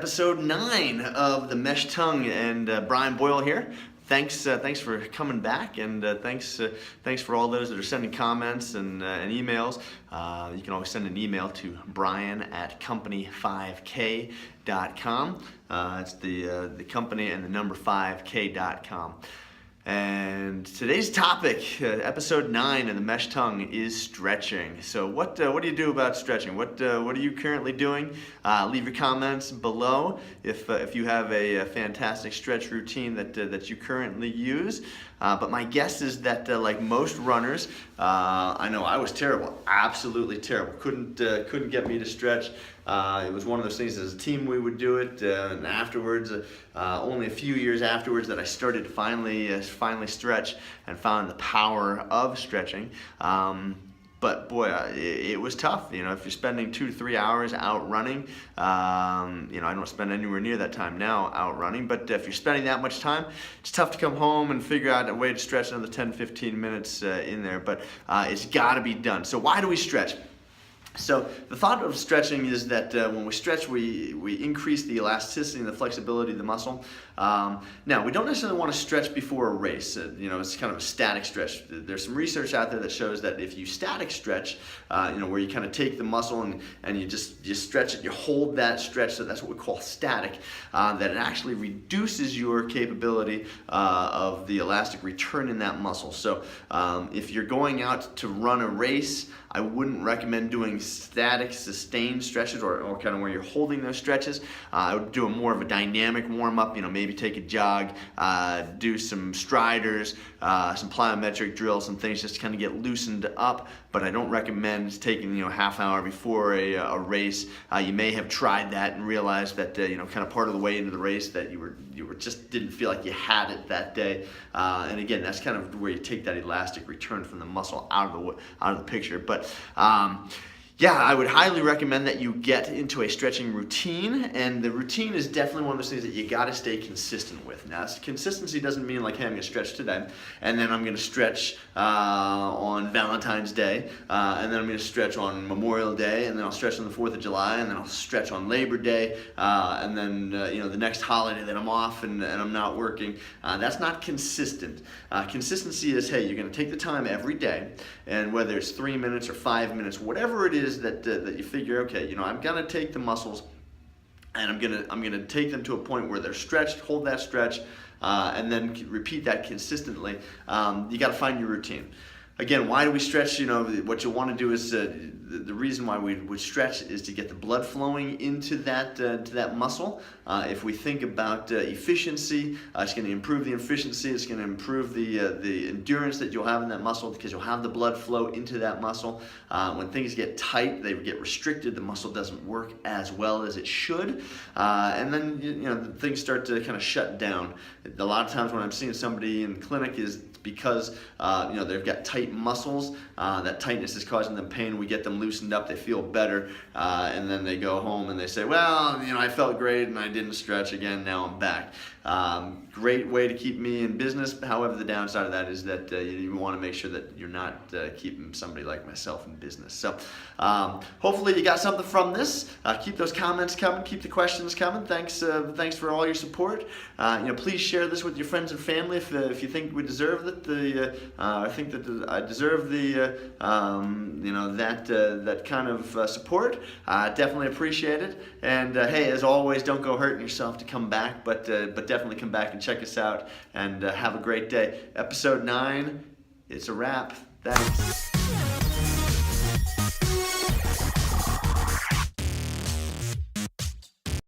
episode 9 of the Mesh Tongue, and Brian Boyle here. Thanks for coming back, and thanks for all those that are sending comments and emails. You can always send an email to brian@company5k.com. It's the company and the number 5k.com. And today's topic, episode 9 of the Mesh Tongue, is stretching. So what do you do about stretching? What are you currently doing? Leave your comments below if you have a fantastic stretch routine that you currently use. But my guess is that like most runners, I know I was terrible, absolutely terrible. Couldn't get me to stretch. It was one of those things, as a team we would do it, and afterwards, only a few years afterwards, that I started to finally stretch and found the power of stretching. But boy, it was tough. You know, if you're spending 2 to 3 hours out running, you know, I don't spend anywhere near that time now out running, but if you're spending that much time, it's tough to come home and figure out a way to stretch another 10-15 minutes in there, but it's got to be done. So why do we stretch? So the thought of stretching is that when we stretch, we increase the elasticity and the flexibility of the muscle. Now, we don't necessarily want to stretch before a race. You know, it's kind of a static stretch. There's some research out there that shows that if you static stretch, you know, where you kind of take the muscle and you stretch it, you hold that stretch, so that's what we call static, that it actually reduces your capability of the elastic return in that muscle. So if you're going out to run a race, I wouldn't recommend doing static sustained stretches or kind of where you're holding those stretches. I would do more of a dynamic warm-up, you know, maybe take a jog, do some striders, some plyometric drills, some things just to kind of get loosened up, but I don't recommend taking, you know, half hour before a race. You may have tried that and realized that, you know, kind of part of the way into the race that you were just didn't feel like you had it that day. And again, that's kind of where you take that elastic return from the muscle out of the picture. But yeah, I would highly recommend that you get into a stretching routine, and the routine is definitely one of those things that you got to stay consistent with. Now, consistency doesn't mean like, hey, I'm going to stretch today, and then I'm going to stretch on Valentine's Day, and then I'm going to stretch on Memorial Day, and then I'll stretch on the 4th of July, and then I'll stretch on Labor Day, and then you know, the next holiday that I'm off and I'm not working. That's not consistent. Consistency is, hey, you're going to take the time every day, and whether it's 3 minutes or 5 minutes, whatever it is that you figure, okay, you know, I'm gonna take the muscles and I'm gonna take them to a point where they're stretched, hold that stretch, and then repeat that consistently. You got to find your routine. Again, why do we stretch? You know, what you want to do is the reason why we would stretch is to get the blood flowing into that muscle. If we think about efficiency, it's going to improve the efficiency. It's going to improve the endurance that you'll have in that muscle, because you'll have the blood flow into that muscle. When things get tight, they get restricted. The muscle doesn't work as well as it should, and then you know, things start to kind of shut down. A lot of times when I'm seeing somebody in the clinic is because you know, they've got tight muscles. That tightness is causing them pain. We get them loosened up, they feel better, and then they go home and they say, well, you know, I felt great and I didn't stretch again, now I'm back. Great way to keep me in business. However, the downside of that is that you want to make sure that you're not keeping somebody like myself in business. So hopefully you got something from this. Keep those comments coming, keep the questions coming. Thanks for all your support. You know, please share this with your friends and family if you think we deserve it. I think that I deserve the you know, that kind of support. Definitely appreciate it. And hey, as always, don't go hurting yourself to come back, but definitely come back and check us out, and have a great day. Episode 9, it's a wrap. Thanks.